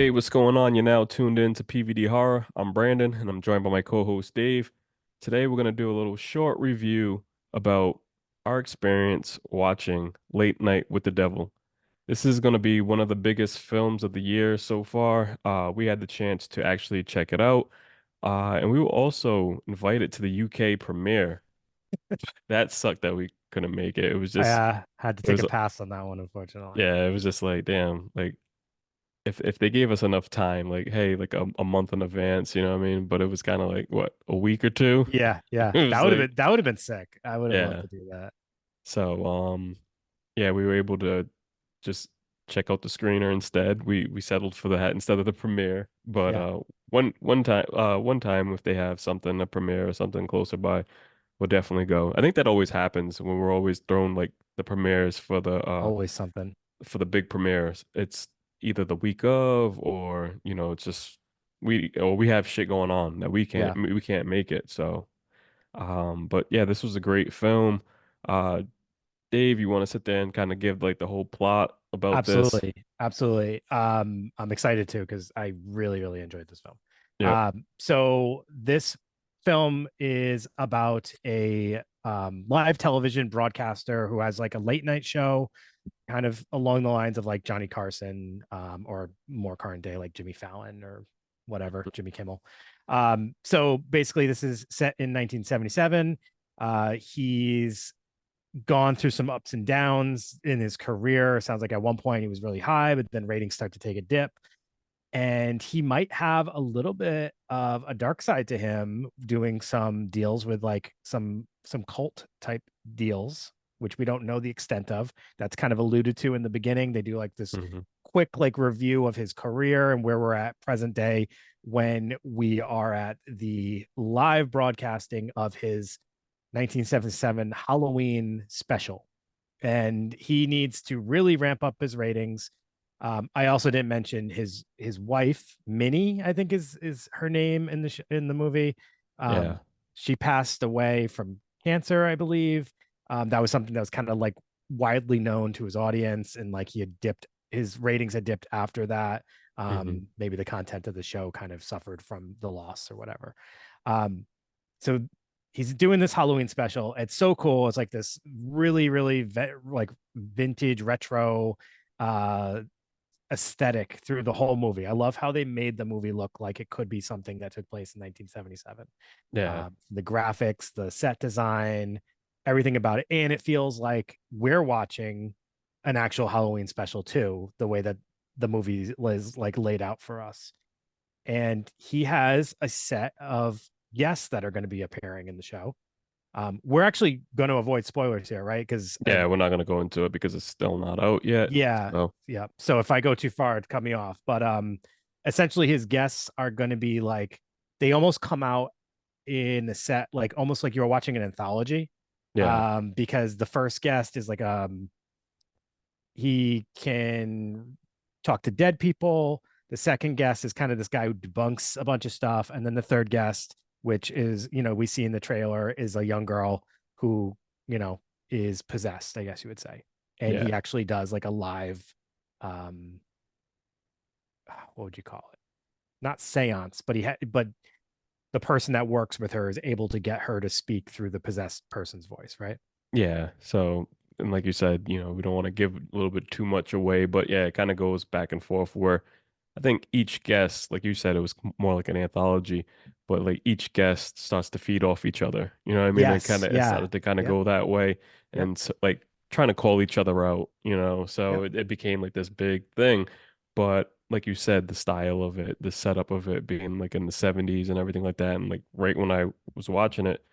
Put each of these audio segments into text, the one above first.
Hey, what's going on? You're now tuned in to PVD Horror. I'm Brandon, and I'm joined by my co-host Dave. Today, we're going to do a little short review about our experience watching Late Night with the Devil. This is going to be one of the biggest films of the year so far. We had the chance to actually check it out, and we were also invited to the UK premiere. That sucked that we couldn't make it. It was I just, had to it take was, a pass on that one, unfortunately. yeah, it was just like, damn, like if they gave us enough time, like hey, like a month in advance, you know what I mean? But it was kind of like what, a week or two? Yeah, yeah. It That was would have like, been that would have been sick. I would have loved yeah. to do that. So yeah, we were able to just check out the screener instead. We settled for that instead of the premiere. But Yeah. one time if they have something, a premiere or something closer by, we'll definitely go. I think that always happens when we're always thrown like the premieres Always something. for the big premieres. It's either the week of, or it's just we have shit going on that Yeah. we can't make it. So but yeah, this was a great film. Uh Dave, you want to sit there and kind of give like the whole plot about this? Absolutely. Absolutely. I'm excited too because I really, really enjoyed this film. Yep. So this film is about a live television broadcaster who has like a late night show, kind of along the lines of like Johnny Carson, or more current day like Jimmy Fallon or whatever, Jimmy Kimmel. So basically, this is set in 1977. He's gone through some ups and downs in his career. Sounds like at one point he was really high, but then ratings start to take a dip. And he might have a little bit of a dark side to him, doing some deals with like some cult type deals, which we don't know the extent of. That's kind of alluded to in the beginning. They do like this Hmm. quick like review of his career and where we're at present day when we are at the live broadcasting of his 1977 Halloween special. And he needs to really ramp up his ratings. I also didn't mention his wife, Minnie, I think is her name in in the movie. Yeah. Um, she passed away from cancer, I believe. That was something that was kind of like widely known to his audience, and like he had dipped, his ratings had dipped after that. Hmm. Maybe the content of the show kind of suffered from the loss or whatever. Um, so he's doing this Halloween special. It's so cool. It's like this really, really like vintage retro uh aesthetic through the whole movie. I love how they made the movie look like it could be something that took place in 1977. Yeah. The graphics, the set design, everything about it. And it feels like we're watching an actual Halloween special too, the way that the movie was like laid out for us. And he has a set of guests that are going to be appearing in the show. We're actually going to avoid spoilers here, right? Because Yeah, we're not gonna go into it because it's still not out yet. yeah, So yeah. So if I go too far, cut me off. But essentially, his guests are going to be like they almost come out in a set like almost like you're watching an anthology. yeah. Because the first guest is like he can talk to dead people. The second guest is kind of this guy who debunks a bunch of stuff. And then the third guest, which is, we see in the trailer, is a young girl who, you know, is possessed, I guess you would say. And Yeah. he actually does like a live, um, what would you call it? Not seance, but but the person that works with her is able to get her to speak through the possessed person's voice, right? Yeah. So, and like you said, we don't want to give a little bit too much away, but yeah, it kind of goes back and forth where I think each guest, like you said, it was more like an anthology, but like each guest starts to feed off each other. You know what I mean? Yes. It Yeah. started to kind of Yep. go that way, Yep. and so, like trying to call each other out, so Yep. it became like this big thing. But like you said, the style of it, the setup of it being like in the 70s and everything like that, and like right when I was watching it,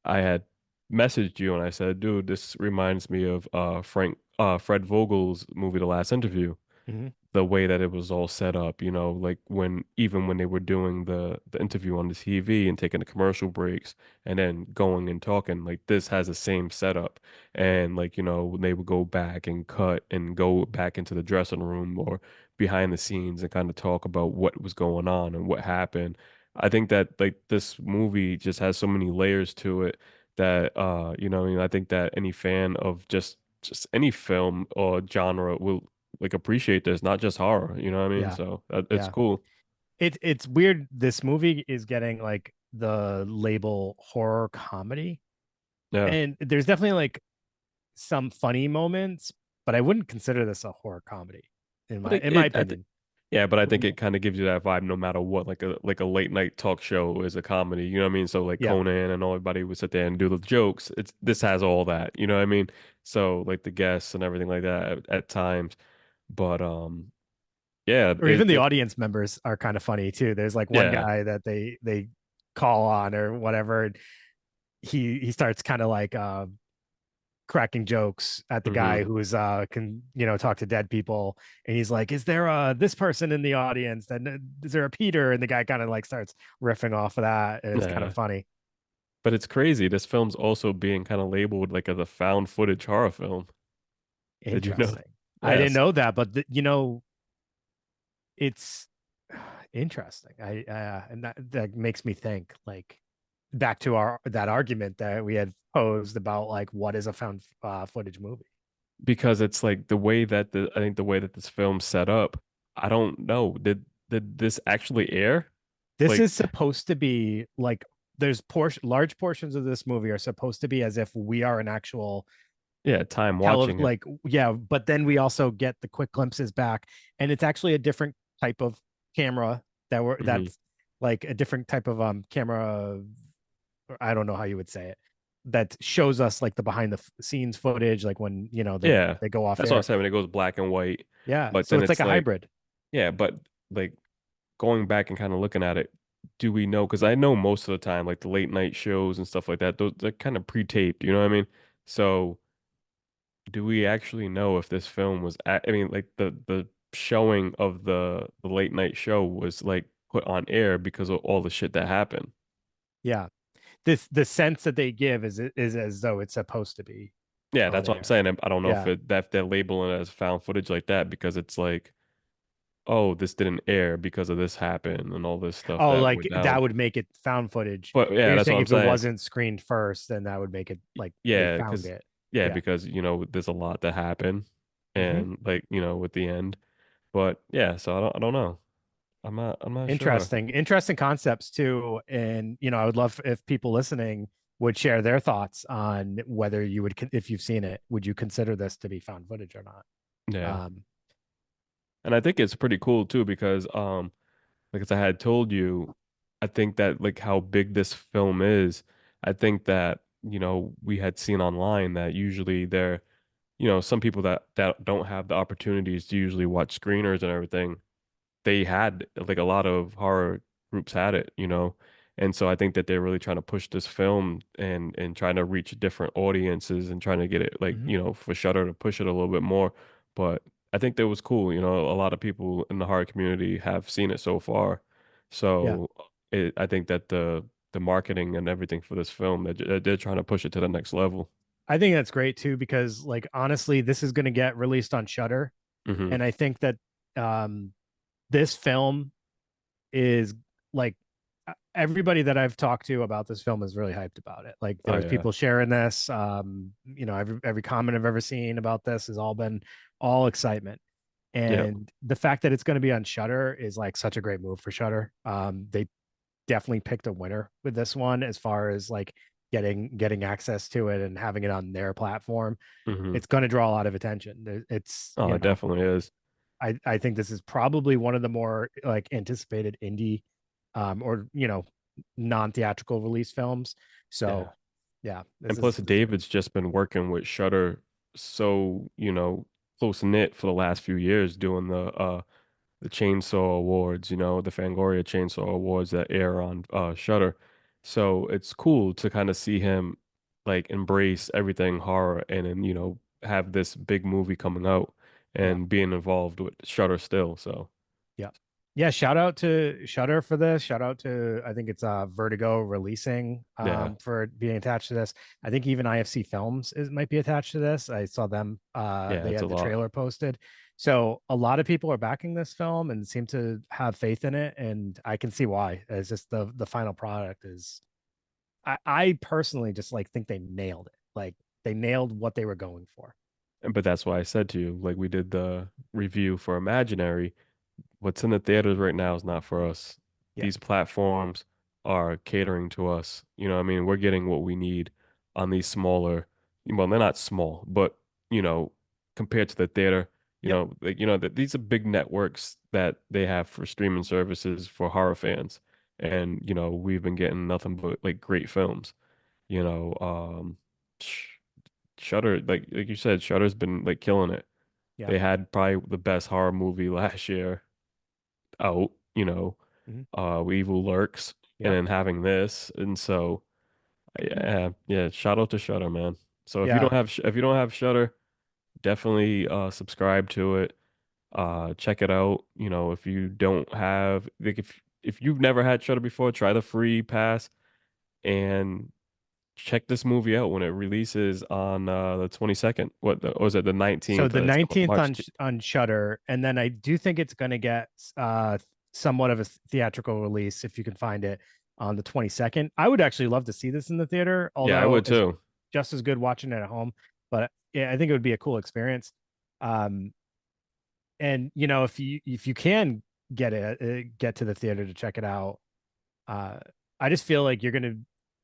I had messaged you and I said, dude, this reminds me of Fred Vogel's movie, The Last Interview, Mm-hmm. the way that it was all set up, like when they were doing the interview on the TV and taking the commercial breaks and then going and talking, like this has the same setup. And like, when they would go back and cut and go back into the dressing room or behind the scenes and kind of talk about what was going on and what happened. I think that like this movie just has so many layers to it that I think that any fan of just any film or genre will like appreciate this, not just horror. You know what I mean? Yeah. So it's Yeah. cool. It's weird. This movie is getting like the label horror comedy. Yeah, And there's definitely like some funny moments, but I wouldn't consider this a horror comedy but in my I think opinion. yeah, but I think it kind of gives you that vibe no matter what. Like a late night talk show is a comedy. You know what I mean? So like Yeah. Conan and everybody would sit there and do the jokes. It's this has all that. You know what I mean? So like the guests and everything like that at times. But yeah, Or even the audience members are kind of funny too. There's like one yeah. guy that they call on or whatever. And he starts kind of like cracking jokes at the Hmm. guy who is can talk to dead people, and he's like, is there this person in the audience, and is there a Peter, and the guy kind of like starts riffing off of that, and it's kind of Yeah. funny. But it's crazy. This film's also being kind of labeled like as a found footage horror film. Did you know? Interesting. I didn't Yes. know that, but it's interesting. And that makes me think like back to our that argument that we had posed about like what is a found footage movie. Because it's like the way that I think the way that this film's set up, I don't know. Did this actually air? This Like, is supposed to be like there's large portions of this movie are supposed to be as if we are an actual yeah, time watching it. like yeah, but then we also get the quick glimpses back, and it's actually a different type of camera Hmm. that's like a different type of camera. I don't know how you would say it, that shows us like the behind the scenes footage, like when Yeah. they go off That's what I'm air. saying when it goes black and white. Yeah, But so then it's like it's a like, hybrid. yeah, but like going back and kind of looking at it, do we know? Because I know most of the time, like the late night shows and stuff like that, those they're kind of pre-taped, you know what I mean? So do we actually know if this film was I mean, like the showing of the late night show was like put on air because of all the shit that happened? Yeah, the sense that they give is as though it's supposed to be Yeah, on that's what I'm air. saying. I don't know if Yeah. if they're labeling it as found footage like that because it's like, oh, this didn't air because of this happened and all this stuff Oh, that like went that down. would make it found footage. But But yeah, you're that's what saying I'm if it saying. wasn't screened first, then that would make it like they Yeah, found it. Yeah. because there's a lot that happened Hmm. and like with the end. But yeah, so I don't know. I'm not sure. Interesting concepts too. And I would love if people listening would share their thoughts on whether you would, if you've seen it, would you consider this to be found footage or not? Yeah. Um, And I think it's pretty cool too because like as I had told you, I think that like how big this film is, I think that, we had seen online that usually there, some people that don't have the opportunities to usually watch screeners and everything, they had like a lot of horror groups had it, And so I think that they're really trying to push this film and trying to reach different audiences and trying to get it like, mhm. for Shudder to push it a little bit more. But I think that was cool, a lot of people in the horror community have seen it so far. Yeah. So I think that the marketing and everything for this film, they're trying to push it to the next level. I think that's great too, because like honestly, this is going to get released on Shudder. Hmm. And I think that um, this film is like everybody that I've talked to about this film is really hyped about it. Like Oh there's yeah. people sharing this. Every comment I've ever seen about this has all been all excitement. Yeah. And the fact that it's going to be on Shudder is like such a great move for Shudder. They definitely picked a winner with this one as far as like getting access to it and having it on their platform. Hmm. It's going to draw a lot of attention. It's Oh, it definitely is. I think this is probably one of the more like anticipated indie or non-theatrical release films. Yeah. So yeah, And plus, this is great. David's just been working with Shudder so, close knit for the last few years doing the Chainsaw Awards, the Fangoria Chainsaw Awards that air on Shudder. So it's cool to kind of see him like embrace everything horror and then, have this big movie coming out Yeah. and being involved with Shudder still. So Yeah. Yeah, shout out to Shudder for this. Shout out to I think it's Vertigo releasing yeah, for being attached to this. I think even IFC Films might be attached to this. I saw them yeah, they it's a had the lot. trailer posted. So a lot of people are backing this film and seem to have faith in it, and I can see why. It's just the final product is I personally just like think they nailed it. Like they nailed what they were going for. but that's why I said to you, like we did the review for Imaginary. What's in the theaters right now is not for us. Yeah. These platforms are catering to us. You know, what I mean, we're getting what we need on these smaller, well, they're not small, but you know, compared to the theater, Yep. like that these are big networks that they have for streaming services for horror fans. And we've been getting nothing but like great films. You know, Sh Shudder, like you said, Shudder's been like killing it. Yeah. They had probably the best horror movie last year out, Hmm. Evil Lurks, and Yep. then having this, and so yeah, yeah, shout out to Shudder, man. So Yeah. if you don't have Shudder, definitely subscribe to it. Check it out. If you don't have like if you've never had Shudder before, try the free pass and check this movie out when it releases on the 22nd. Or is it the So 19th? the It's 19th March. on Shudder, and then I do think it's going to get somewhat of a theatrical release if you can find it on the 22nd. I would actually love to see this in the theater, Yeah, I although would it's too. just as good watching it at home. But yeah, I think it would be a cool experience. Um, and if you can get to the theater to check it out, uh I just feel like you're gonna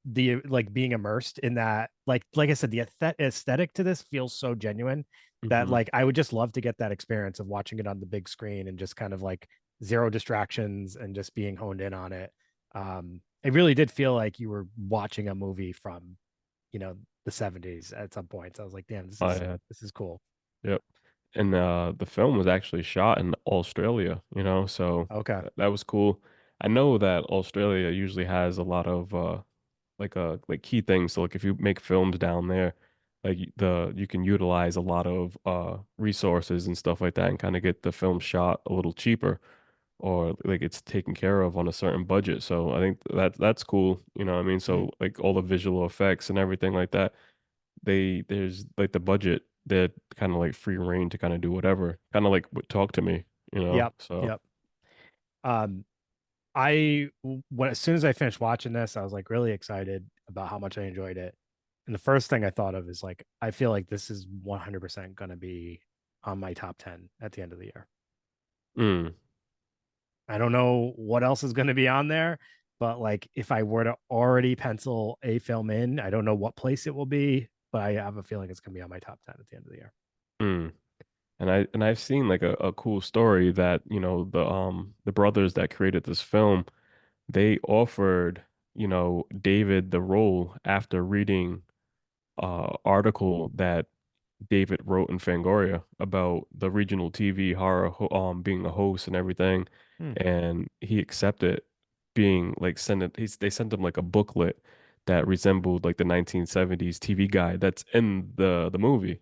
the like being immersed in that, like I said, the aesthetic to this feels so genuine that Hmm. like I would just love to get that experience of watching it on the big screen and just kind of like zero distractions and just being honed in on it. It really did feel like you were watching a movie from you know the 70s at some points. I was like, damn, this Oh is yeah, this is cool. yep. And the film was actually shot in Australia, so Okay. that was cool. I know that Australia usually has a lot of like key things. So like if you make films down there, like you can utilize a lot of resources and stuff like that and kind of get the film shot a little cheaper or like it's taken care of on a certain budget. So I think that's cool, what I mean? Mhm. So like all the visual effects and everything like that, there's like the budget that kind of like free reign to kind of do whatever. Kind of like Talk to Me, Yep. So Yep. um when as soon as I finished watching this, I was like really excited about how much I enjoyed it. And the first thing I thought of is like I feel like this is 100% going to be on my top 10 at the end of the year. mm, I don't know what else is going to be on there, but like if I were to already pencil a film in, I don't know what place it will be, but I have a feeling it's going to be on my top 10 at the end of the year. mm. And I've seen like a cool story that, the brothers that created this film, they offered, David the role after reading article that David wrote in Fangoria about the regional TV horror being a host and everything. Hmm. And he accepted being like they sent him like a booklet that resembled like the 1970s TV guide that's in the movie.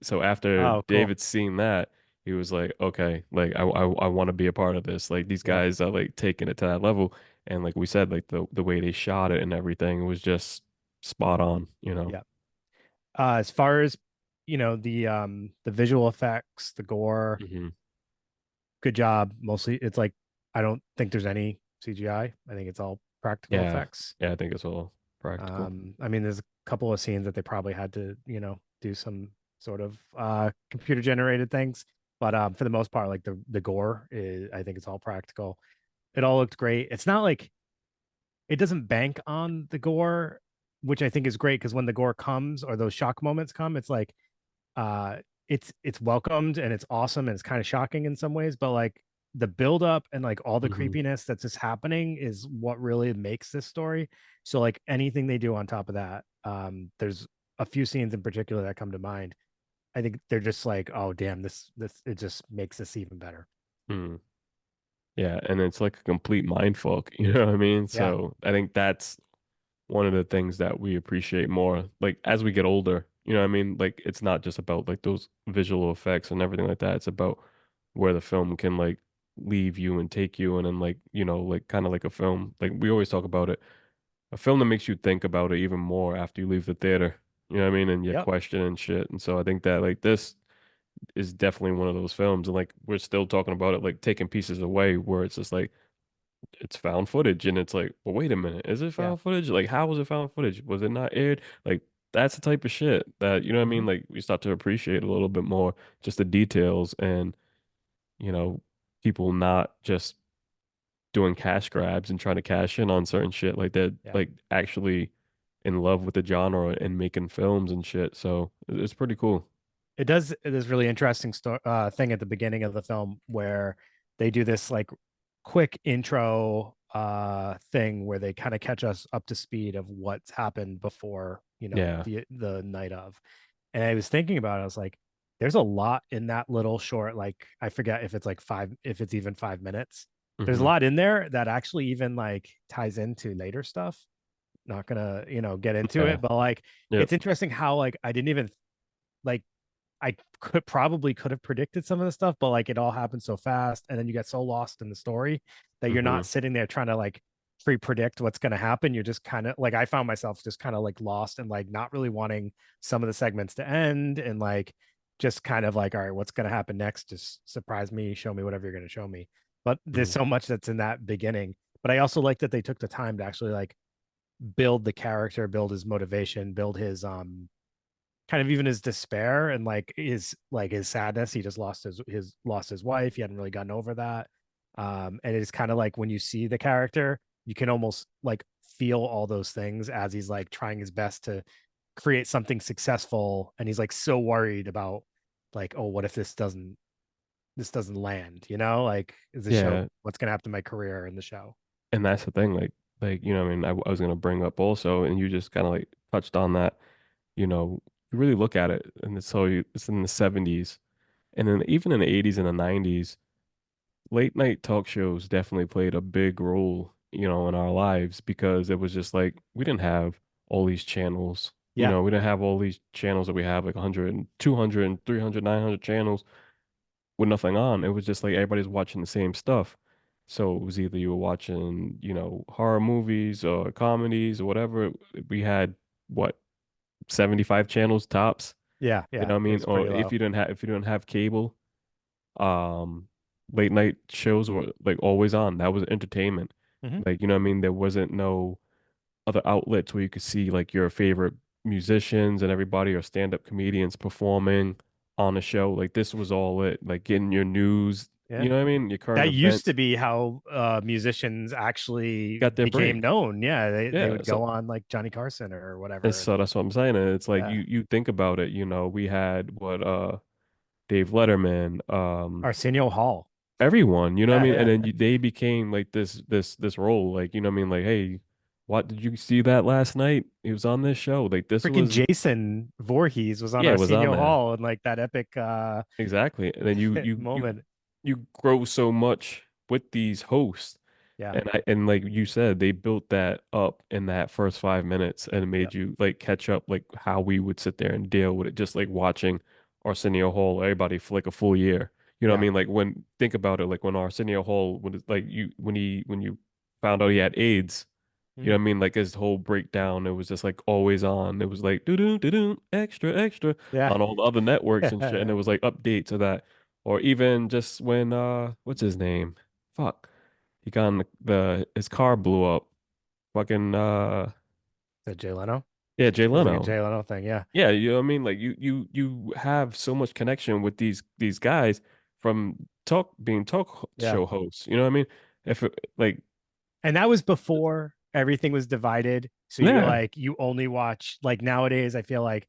So after Oh, cool. David seeing that, he was like, okay, like I want to be a part of this. Like these Yep. guys are like taking it to that level. And like we said, like the way they shot it and everything was just spot on. Yep. As far as the visual effects, the gore, Hmm. good job. Mostly, it's like I don't think there's any CGI. I think it's all practical Yeah. effects. Yeah, I think it's all practical. I mean, there's a couple of scenes that they probably had to, do some sort of computer generated things, but for the most part, like the gore is, I think it's all practical. It all looked great. It's not like it doesn't bank on the gore, which I think is great because when the gore comes or those shock moments come, it's like uh it's welcomed and it's awesome and it's kind of shocking in some ways, but like the build up and like all the Hmm. creepiness that's just happening is what really makes this story. So like anything they do on top of that, there's a few scenes in particular that come to mind. I think they're just like, oh damn, this it just makes this even better. Mm. Yeah, and it's like a complete mind fuck, you know what I mean? Yeah. So I think that's one of the things that we appreciate more, like as we get older, you know what I mean? Like it's not just about like those visual effects and everything like that. It's about where the film can like leave you and take you and then like, like kind of like a film. Like we always talk about it, a film that makes you think about it even more after you leave the theater. You know what I mean? And you Yep. question and shit. And so I think that like this is definitely one of those films. And like we're still talking about it, like taking pieces away where it's just like it's found footage, and it's like, well, wait a minute, is it Yeah. found footage? Like, how was it found footage? Was it not aired? Like, that's the type of shit that, you know what I Hmm. mean? Like we start to appreciate a little bit more just the details and, you know, people not just doing cash grabs and trying to cash in on certain shit. Like they're Yeah. like actually in love with the genre and making films and shit. So it's pretty cool. It does this really interesting thing at the beginning of the film where they do this like quick intro thing where they kind of catch us up to speed of what's happened before, Yeah. the night of. And I was thinking about it, I was like, there's a lot in that little short, like I forget if it's like if it's even 5 minutes. There's a Hmm. lot in there that actually even like ties into later stuff. Not gonna, get into Yeah. it, but like Yep. it's interesting how like I didn't even like I could have predicted some of the stuff, but like it all happened so fast, and then you get so lost in the story that you're Hmm. not sitting there trying to like pre-predict what's going to happen. You're just kind of like I found myself just kind of like lost and like not really wanting some of the segments to end, and like just kind of like, all right, what's going to happen next? Just surprise me, show me whatever you're going to show me. But there's Hmm. so much that's in that beginning. But I also like that they took the time to actually like build the character, build his motivation, build his kind of even his despair and like his sadness. He just lost his wife. He hadn't really gotten over that. And it's kind of like when you see the character, you can almost like feel all those things as he's like trying his best to create something successful, and he's like so worried about like, oh, what if this doesn't land, like is the show, Yeah. what's gonna happen to my career in the show. And that's the thing, like, you know, what I mean, I was gonna bring up also, and you just kind of like touched on that, you know, you really look at it, and it's in the 70s, and then even in the 80s and the 90s, late night talk shows definitely played a big role, you know, in our lives because it was just like we didn't have all these channels. You Yeah. know, we didn't have all these channels that we have, like 100 and 200 and 300, 900 channels with nothing on. It was just like everybody's watching the same stuff. So it was either you were watching, you know, horror movies or comedies or whatever. We had what, 75 channels tops, Yeah. you know Yeah, what I it mean? was Or pretty low. if you didn't have cable, um late night shows were like always on. That was entertainment. Hmm. Like, you know what I mean? There wasn't no other outlets where you could see like your favorite musicians and everybody or stand-up comedians performing on the show. Like this was all it, like getting your news, Yeah. you know what I mean? Your current That used to events be how musicians actually got their became break. known. Yeah, they Yeah. would go on like Johnny Carson or And whatever. And so that's what I'm saying. And it's like yeah, you think about it, you know, we had what Dave Letterman, Arsenio Hall. everyone, you know what I Yeah, mean? And yeah. then they became like this role, like, you know what I mean? Like, hey, what did you see that last night? He was on this show. Like this Freaking was, Jason Voorhees was on yeah, it was on Arsenio there. Hall and like that epic Exactly. And then moment. you grow so much with these hosts. Yeah, And like you said, they built that up in that first 5 minutes and it yeah, made you like catch up like how we would sit there and deal with it, just like watching Arsenio Hall, everybody for like a full year. You know what I yeah. mean? Like when think about it, like when Arsenio Hall when it's like you when you found out he had AIDS, you know Mhm. what I mean? Like his whole breakdown, it was just like always on. It was like do do extra extra Yeah. on all the other networks and shit, and it was like updates of that. Or even just when what's his name? Fuck. He got in his car blew up. Fucking The Jay Leno. yeah, Jay It was like a Leno. Jay Leno thing. Yeah, Yeah, you know what I mean? Like you have so much connection with these guys from being talk yeah. show hosts. You know what I mean? If it, like And that was before everything was divided. So yeah, you only watch like nowadays. I feel like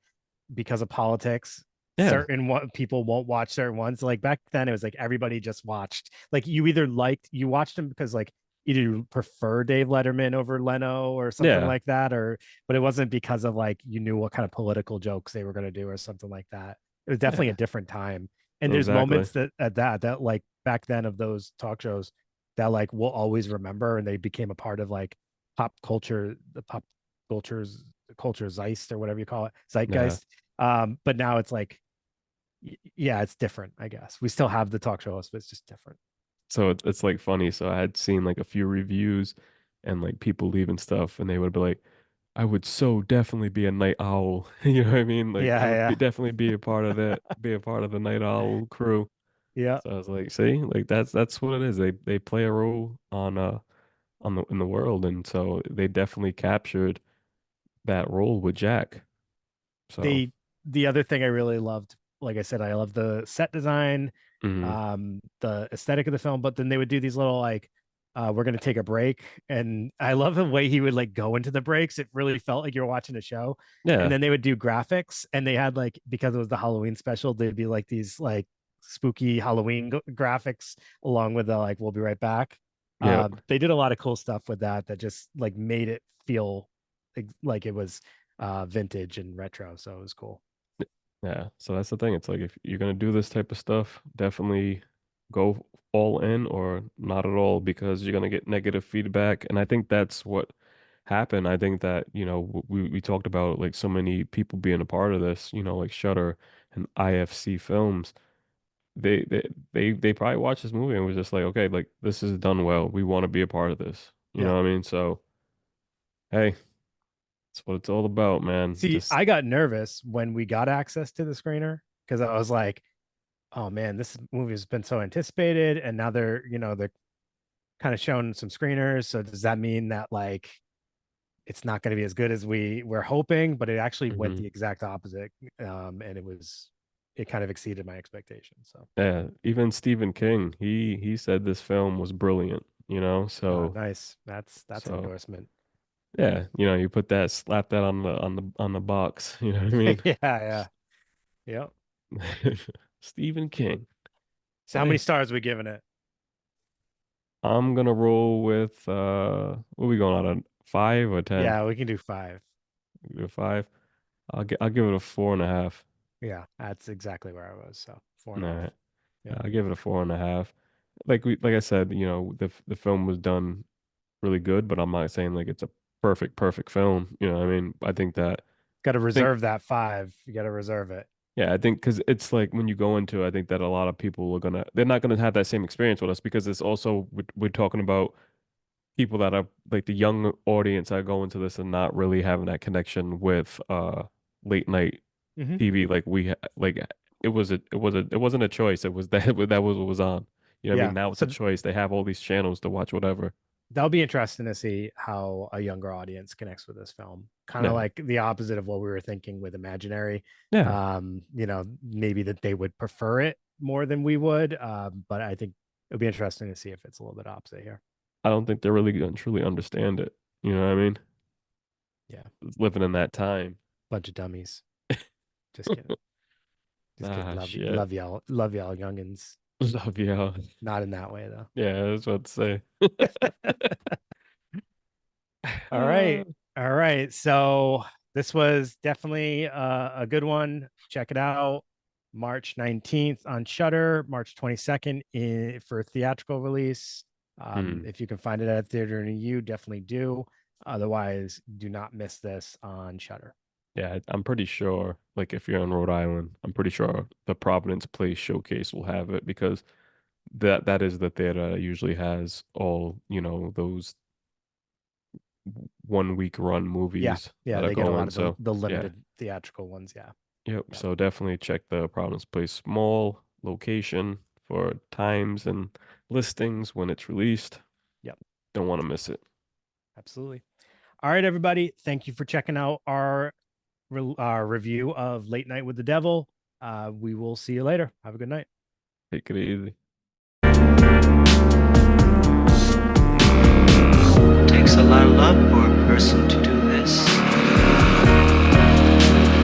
because of politics, yeah, people won't watch certain ones. Like back then, it was like everybody just watched. Like you watched them because like either you prefer Dave Letterman over Leno or something yeah, like that, or but it wasn't because of like you knew what kind of political jokes they were going to do or something like that. It was definitely a yeah, different time. And there's exactly. moments that like back then of those talk shows that like we'll always remember, and they became a part of like pop culture, the pop culture's culture zeitgeist or whatever you call it, Yeah. zeitgeist. But now it's like, yeah, it's different. I guess we still have the talk show host, but it's just different. So it's like funny. So I had seen like a few reviews and like people leaving stuff, and they would be like, "I would so definitely be a night owl." You know what I mean? Like I would Yeah, definitely be a part of that, be a part of the night owl crew. yeah, So I was like, "See, like that's what it is. They play a role on the in the world, and so they definitely captured that role with Jack." So, they the other thing I really loved, like I said, I love the set design, mhm. the aesthetic of the film, but then they would do these little like we're gonna take a break. And I love the way he would like go into the breaks. It really felt like you're watching a show. And Yeah, then they would do graphics, and they had like, because it was the Halloween special, they'd be like these like spooky Halloween graphics along with the like we'll be right back. yeah, They did a lot of cool stuff with that that just like made it feel like it was vintage and retro. So it was cool. yeah. So that's the thing. It's like if you're gonna do this type of stuff, definitely go all in or not at all because you're gonna get negative feedback. And I think that's what happened. I think that, we talked about like so many people being a part of this, like Shudder and IFC Films. They probably watched this movie and was just like, okay, like this is done well. We want to be a part of this. You Yeah. know what I mean? So, hey, that's what it's all about, man. See, Just I got nervous when we got access to the screener because I was like, oh man, this movie has been so anticipated. And now they're kind of showing some screeners. So does that mean that like it's not going to be as good as we were hoping? But it actually went mhm. the exact opposite. And it kind of exceeded my expectations. So, Yeah, even Stephen King, he said this film was brilliant, So nice. That's so endorsement. yeah, you put that slap that on the box, you know what I mean? Yeah. Yeah. Yeah. Stephen King. So how many Hey, stars are we giving it? I'm gonna roll with what are we going on, a 5 or 10? Yeah, we can do five. A five. I'll give it a 4.5. Yeah, that's exactly where I was. So four All and a half. right. Yep. I'll give it a 4.5. Like I said, the film was done really good, but I'm not saying like it's a perfect film. You know what I mean? I think that Got to I think reserve that five. You got to reserve it. yeah, I think because it's like when you go into it, I think that a lot of people they're not gonna have that same experience with us because it's also we're talking about people that are like the young audience that go into this and not really having that connection with late night Hmm. TV like like it wasn't a choice. It was that that was what was on. You know what I Yeah. mean? Now it's a So choice. They have all these channels to watch whatever. that'll be interesting to see how a younger audience connects with this film. Kind of Yeah. like the opposite of what we were thinking with Imaginary. Yeah. Maybe that they would prefer it more than we would. But I think it'll be interesting to see if it's a little bit opposite here. I don't think they're really gonna truly understand it. You know what I mean? Yeah. Living in that time. Bunch of dummies. Just kidding. Just kidding. Ah, Love you. shit. Love y'all youngins. Love you. Not in that way though. Yeah, I was about to say. All right. All right. So this was definitely a good one. Check it out. March 19th on Shudder, March 22nd for theatrical release. Hmm. If you can find it at a theater near you, definitely do. Otherwise, do not miss this on Shudder. Yeah, I'm pretty sure, like if you're in Rhode Island, I'm pretty sure the Providence Place Showcase will have it because that is the theater that usually has all, those 1 week run Yeah. movies Yeah. that are They get a lot going. of the, So the yeah. limited theatrical ones. Yeah. Yep. Yep. So definitely check the Providence Place Mall location for times and listings when it's released. Yep. Don't want to miss it. Absolutely. All right, everybody. Thank you for checking out our review of Late Night with the Devil. We will see you later. Have a good night. Take it easy.